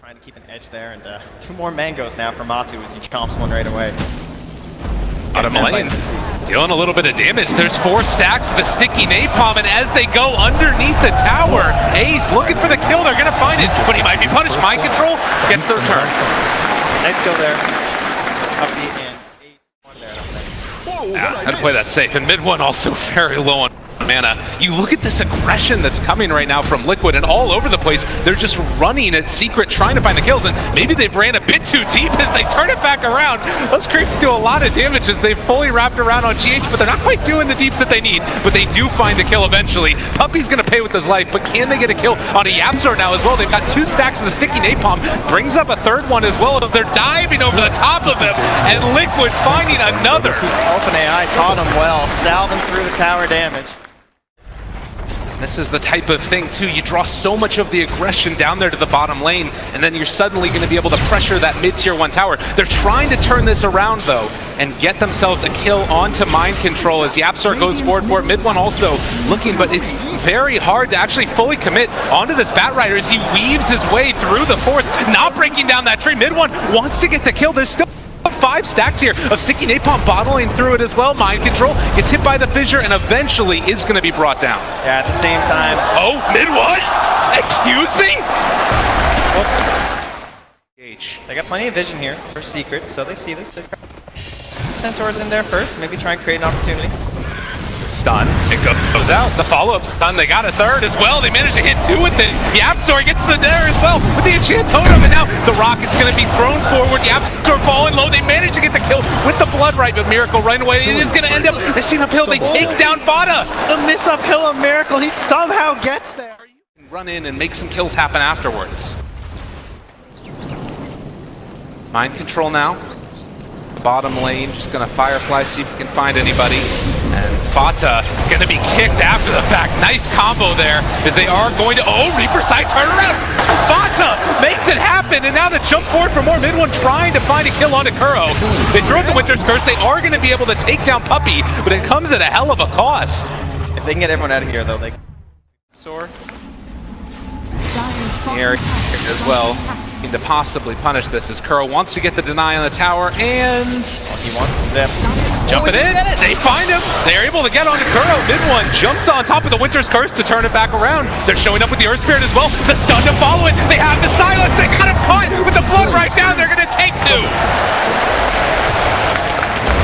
trying to keep an edge there, and 2 more mangoes now for Matu as he chomps one right away. Bottom lane, dealing a little bit of damage. There's 4 stacks of the sticky napalm, and as they go underneath the tower, Ace looking for the kill. They're gonna find it, but he might be punished. Mind control gets the return. Nice kill there. Pupppey and Ace one there, I think. Yeah, had to play that safe. And mid one also very low on mana. You look at this aggression that's coming right now from Liquid, and all over the place, they're just running at secret, trying to find the kills, and maybe they've ran a bit too deep as they turn it back around. Those creeps do a lot of damage as they've fully wrapped around on GH, but they're not quite doing the deeps that they need, but they do find the kill eventually. Pupppey's gonna pay with his life, but can they get a kill on a YapzOr now as well? They've got 2 stacks of the sticky napalm, brings up a 3rd one as well. They're diving over the top of them, and Liquid finding another. OpenAI taught him well, salving through the tower damage. This is the type of thing, too. You draw so much of the aggression down there to the bottom lane, and then you're suddenly going to be able to pressure that mid-tier 1 tower. They're trying to turn this around, though, and get themselves a kill onto Mind Control as YapzOr goes forward for it. Mid one also looking, but it's very hard to actually fully commit onto this Batrider as he weaves his way through the forest, not breaking down that tree. Mid one wants to get the kill. There's still 5 stacks here of sticky napalm bottling through it as well. Mind control gets hit by the fissure and eventually is going to be brought down. Yeah, at the same time. Oh, mid what? Excuse me? Whoops. They got plenty of vision here for secrets, so they see this. They've got Centaurs in there first, maybe try and create an opportunity. Stun, it goes out. The follow-up stun, they got a 3rd as well. They managed to hit 2 with it. YapzOr gets to there as well with the enchant totem, and now the rocket's going to be thrown forward. YapzOr falling low. They managed to get the kill with the blood right, but Miracle right away. It is going to end up missing uphill. They take down Fata. The miss uphill of Miracle, he somehow gets there. Run in and make some kills happen afterwards. Mind control now. Bottom lane, just gonna Firefly, see if he can find anybody. And Fata gonna be kicked after the fact. Nice combo there, as they are going to, oh, Reaper side turnaround! Fata makes it happen, and now the jump forward for more. Mid one trying to find a kill onto Kuro. They throw out the Winter's Curse. They are gonna be able to take down Pupppey, but it comes at a hell of a cost. If they can get everyone out of here, though, they soar. Here as well, to possibly punish this as Kuro wants to get the deny on the tower, and he wants to zip. Jumping in, they find him. They're able to get onto Kuro. Mid one jumps on top of the Winter's Curse to turn it back around. They're showing up with the Earth Spirit as well. The stun to follow it. They have the silence. They got him caught with the blood right down. They're going to take 2.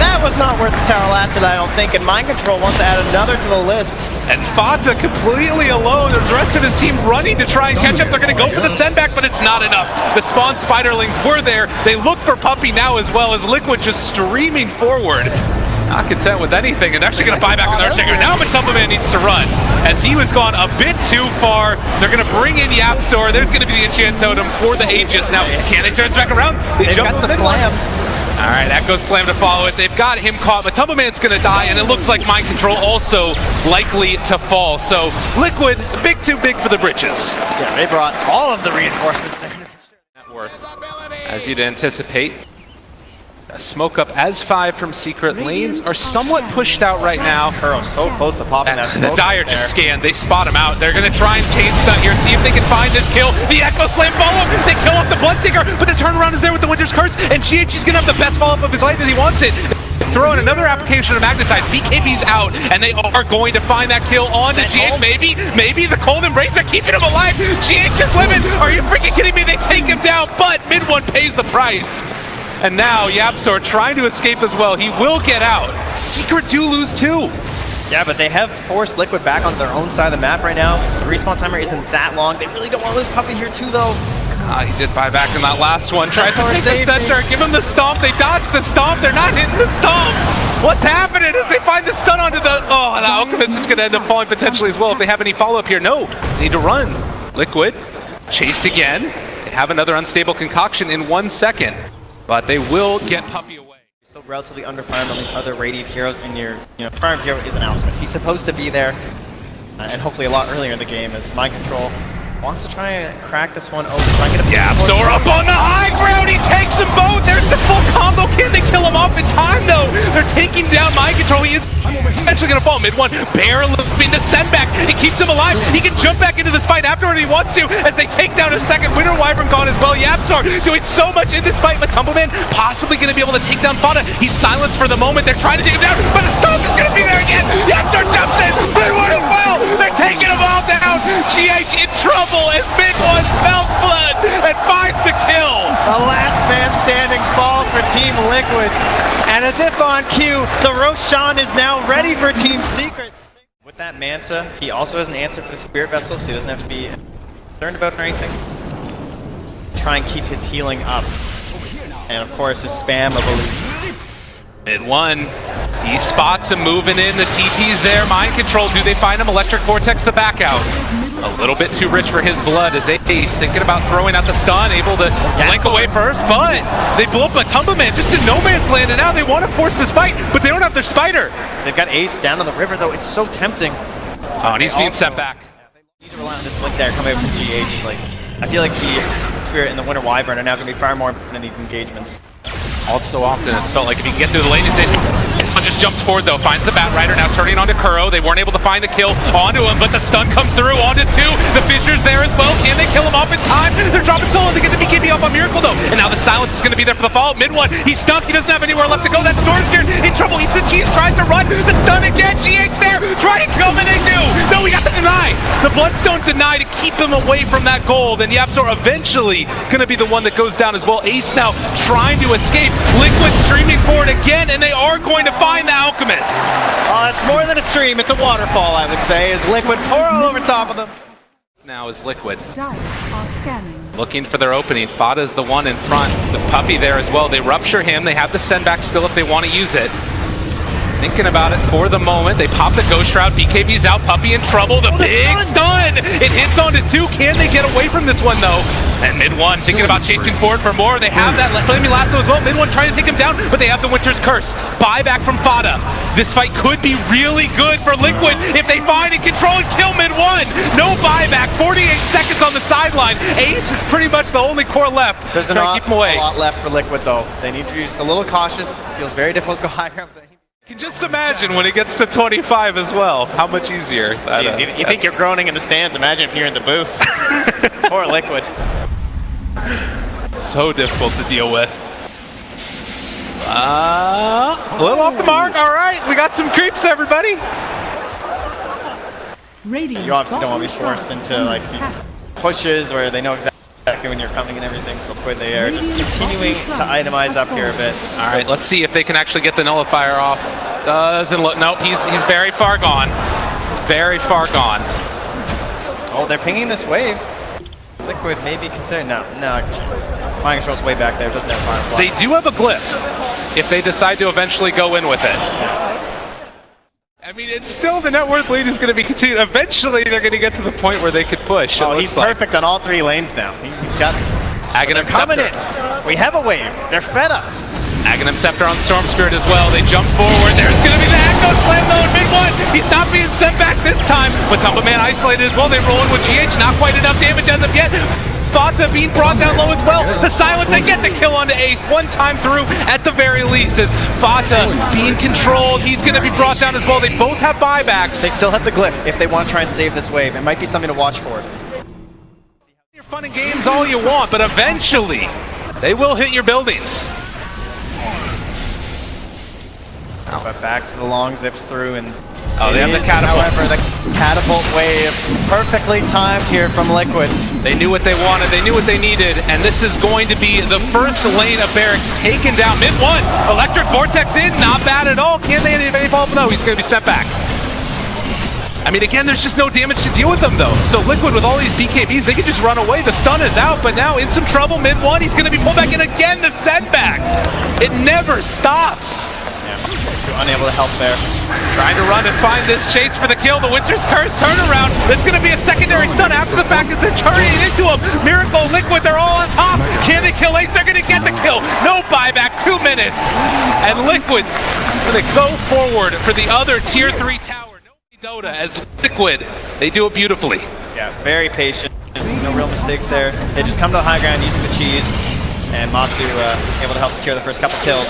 That was not worth the tower lasted, I don't think, and Mind Control wants to add another to the list. And Fata completely alone. There's the rest of his team running to try and catch up. They're going to go for the send back, but it's not enough. The spawn Spiderlings were there. They look for Pupppey now as well, as Liquid just streaming forward. Not content with anything, and actually going to buy back an Earthshaker. Now Matumbaman needs to run, as he was gone a bit too far. They're going to bring in YapzOr. There's going to be the enchant totem for the Aegis. Now, can they turn it back around? They've got the slam. All right, Echo Slam to follow it. They've got him caught, but Matumbaman's going to die, and it looks like Mind Control also likely to fall. So Liquid, too big for the britches. Yeah, they brought all of the reinforcements there. Net worth, as you'd anticipate. A smoke up as 5 from secret. Lanes are somewhat pushed out right now. Kuro's so close to popping that smoke. The Dire just scanned. They spot him out. They're going to try and chain stun here, see if they can find this kill. The Echo Slam follow. They kill off the Bloodseeker, but the turnaround is there with the Winter's Curse, and GH is going to have the best follow-up of his life as he wants it. Throw in another application of Magnetize. BKB's out, and they are going to find that kill onto GH. Maybe the Cold Embrace. They're keeping him alive. GH is living. Are you freaking kidding me? They take him down, but mid one pays the price. And now YapzOr trying to escape as well. He will get out. Secret do lose 2. Yeah, but they have forced Liquid back on their own side of the map right now. The respawn timer isn't that long. They really don't want to lose Pupppey here too, though. He did buy back in that last one. Tries to take the center, give him the stomp. They dodge the stomp. They're not hitting the stomp. What's happening as they find the stun onto the... Oh, the Alchemist is going to end up falling potentially as well if they have any follow-up here. No, they need to run. Liquid, chased again. They have another unstable concoction in 1 second. But they will get Pupppey away. You're still relatively underfarmed on these other Radiant heroes, and your farmed hero is an Alchemist. He's supposed to be there, and hopefully a lot earlier in the game, as Mind Control wants to try and crack this one open. YapzOr up on the high ground. He takes them both. There's the full combo. Can they kill him off in time, though? They're taking down Mind Control. He is eventually going to fall. Mid one, barely being the send back. It keeps him alive. He can jump back into this fight afterward if he wants to, as they take down a second. Winter Wyvern gone as well. Raptor doing so much in this fight. Matumbaman possibly going to be able to take down Fada. He's silenced for the moment. They're trying to take him down, but the stomp is going to be there again. Raptor jumps in. Mid1 as well. They're taking him all down. GH in trouble as Mid1 smells blood and finds the kill. The last man standing falls for Team Liquid. And as if on cue, the Roshan is now ready for Team Secret. With that Manta, he also has an answer for the Spirit Vessel, so he doesn't have to be concerned about it or anything. Try and keep his healing up. And of course, his spam of Elite. Mid1, he spots him moving in. The TP's there. Mind control. Do they find him? Electric Vortex the back out. A little bit too rich for his blood as Ace thinking about throwing out the stun, able to blink away first, but they blow up Matumbaman just in no man's land, and now they want to force this fight, but they don't have their spider. They've got Ace down on the river though. It's so tempting. Oh, and he's being sent back. They need to rely on this blink there coming over from GH. Like, I feel like the Spirit and the Winter Wyvern are now going to be far more important in these engagements. All so often, it's felt like if he can get through the lane, just jumps forward though, finds the Batrider, now turning onto Kuro. They weren't able to find the kill onto him, but the stun comes through onto 2. The Fissure's there as well. Can they kill him off in time? They're dropping solo to get the BKB off on Miracle though. And now the silence is going to be there for the follow-up. Mid1, he's stuck. He doesn't have anywhere left to go. That Storm's here in trouble. Eats the cheese, tries to run. The stun again. GH there. Try to kill him and they do. No, we got the deny. The Bloodstone deny to keep him away from that gold. And Yapzor eventually going to be the one that goes down as well. Ace now trying to escape. Liquid streaming forward again, and they are going to find the Alchemist. Oh, it's more than a stream, it's a waterfall, I would say, as Liquid pour all over top of them. Now is Liquid. Dice are scanning. Looking for their opening. Fada's the one in front. The Puppey there as well. They rupture him. They have the send back still if they want to use it. Thinking about it for the moment. They pop the Ghost Shroud. BKB's out. Puppey in trouble. The big stun! It hits onto 2. Can they get away from this one though? And Mid1 thinking about chasing forward for more. They have that Flaming Lasso as well. Mid1 trying to take him down, but they have the Winter's Curse. Buyback from Fada. This fight could be really good for Liquid if they find and control and kill Mid1. No buyback. 48 seconds on the sideline. Ace is pretty much the only core left. There's a lot left for Liquid though. They need to be just a little cautious. It feels very difficult to go higher up. You can just imagine when it gets to 25 as well, how much easier. Jeez, you think you're groaning in the stands, imagine if you're in the booth. Poor Liquid. So difficult to deal with. A little off the mark. All right, we got some creeps, everybody. You obviously don't want to be forced into like these pushes where they know exactly when you're coming and everything, so quick they are just continuing to itemize up here a bit. All right, let's see if they can actually get the nullifier off. Doesn't look, nope, he's very far gone. He's very far gone. Oh, they're pinging this wave. Liquid maybe consider, no chance. Mind control's way back there, doesn't have Firefly. They do have a glyph if they decide to eventually go in with it. I mean, it's still the net worth lead is going to be continued. Eventually, they're going to get to the point where they could push. Oh, he's perfect on all 3 lanes now. He's got this. Aghanim coming Scepter. in. We have a wave. They're fed up. Aghanim Scepter on Storm Spirit as well. They jump forward. There's going to be the Echo Slam though in Mid1. He's not being sent back this time. Matumbaman isolated as well. They roll in with GH. Not quite enough damage as of yet. Fata being brought down low as well. The silence, they get the kill onto Ace. One time through at the very least as Fata being controlled. He's going to be brought down as well. They both have buybacks. They still have the glyph if they want to try and save this wave. It might be something to watch for. You're fun and games all you want, but eventually they will hit your buildings. But back to the long zips through and they have the catapults. However, the catapult wave perfectly timed here from Liquid. They knew what they wanted, they knew what they needed, and this is going to be the first lane of Barracks taken down. Mid1, Electric Vortex in, not bad at all. Can they have any follow-up? No, he's going to be sent back. I mean, again, there's just no damage to deal with them, though. So Liquid, with all these BKBs, they can just run away. The stun is out, but now in some trouble. Mid1, he's going to be pulled back in again. The setbacks. It never stops. Unable to help there. Trying to run and find this chase for the kill. The Winter's Curse turnaround. It's going to be a secondary stun after the fact as they're turning into him. Miracle, Liquid, they're all on top. Can they kill Ace? They're going to get the kill. No buyback, 2 minutes. And Liquid, they go forward for the other tier 3 tower. No Dota as Liquid. They do it beautifully. Yeah, very patient. No real mistakes there. They just come to the high ground using the cheese. And Matsu able to help secure the first couple kills.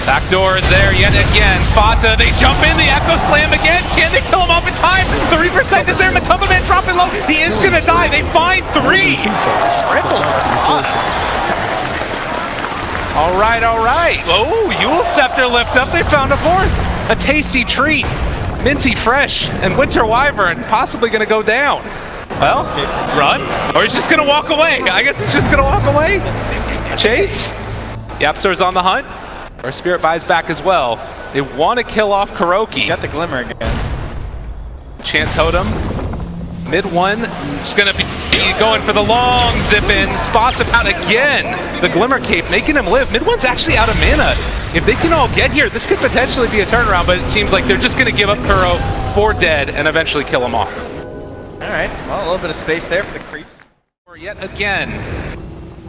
Backdoor is there yet again. Fata, they jump in, the Echo Slam again. Can they kill him off in time? 3% is there. Matumbaman dropping low. He is going to die. They find 3. Triple. All right, all right. Oh, Yule Scepter lift up. They found a fourth. A tasty treat. Minty Fresh and Winter Wyvern possibly going to go down. Well, run, or he's just going to walk away. I guess he's just going to walk away. Chase. Yapstor's on the hunt. Or Spirit buys back as well. They want to kill off Kuroki. Got the glimmer again. Chant Totem. Mid one. It's going to be going for the long zip in. Spots him out again. The Glimmer Cape making him live. Mid one's actually out of mana. If they can all get here, this could potentially be a turnaround, but it seems like they're just going to give up Kuro for dead and eventually kill him off. All right, well, a little bit of space there for the creeps. Yet again,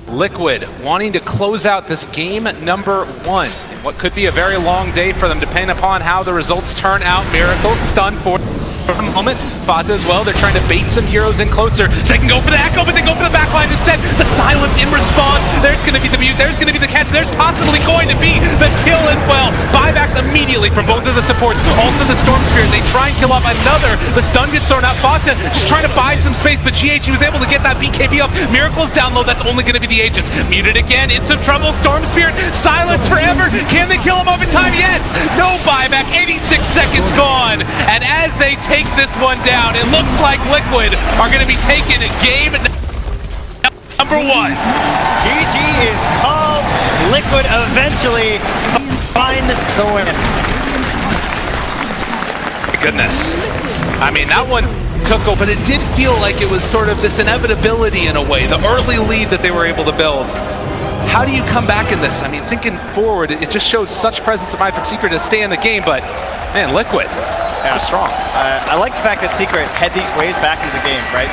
Liquid wanting to close out this game number one. What could be a very long day for them, depending upon how the results turn out. Miracle stun for a moment. Fata as well. They're trying to bait some heroes in closer. They can go for the echo, but they go for the backline instead. The silence in response. There's going to be the mute. There's going to be the catch. There's possibly going to be the kill as well. Buybacks immediately from both of the supports. Also the Storm Spirit. They try and kill off another. The stun gets thrown out. Fata just trying to buy some space, but GH, he was able to get that BKB up. Miracle's down low. That's only going to be the Aegis. Muted again. In some trouble. Storm Spirit. Silence forever. Can they kill him off in time? Yes. No buyback. 86 seconds gone. And as they take this one down, it looks like Liquid are going to be taking game number one. GG is called. Liquid eventually find the win. Goodness. I mean, that one took over, but it did feel like it was sort of this inevitability in a way, the early lead that they were able to build. How do you come back in this? I mean, thinking forward, it just showed such presence of mind from Secret to stay in the game, but man, Liquid, they're strong. I like the fact that Secret had these waves back into the game, right?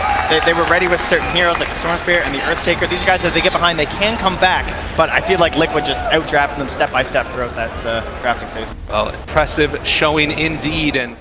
They were ready with certain heroes like the Storm Spirit and the Earthshaker. These are guys that they get behind, they can come back, but I feel like Liquid just outdrafted them step by step throughout that drafting phase. Well, impressive showing indeed, and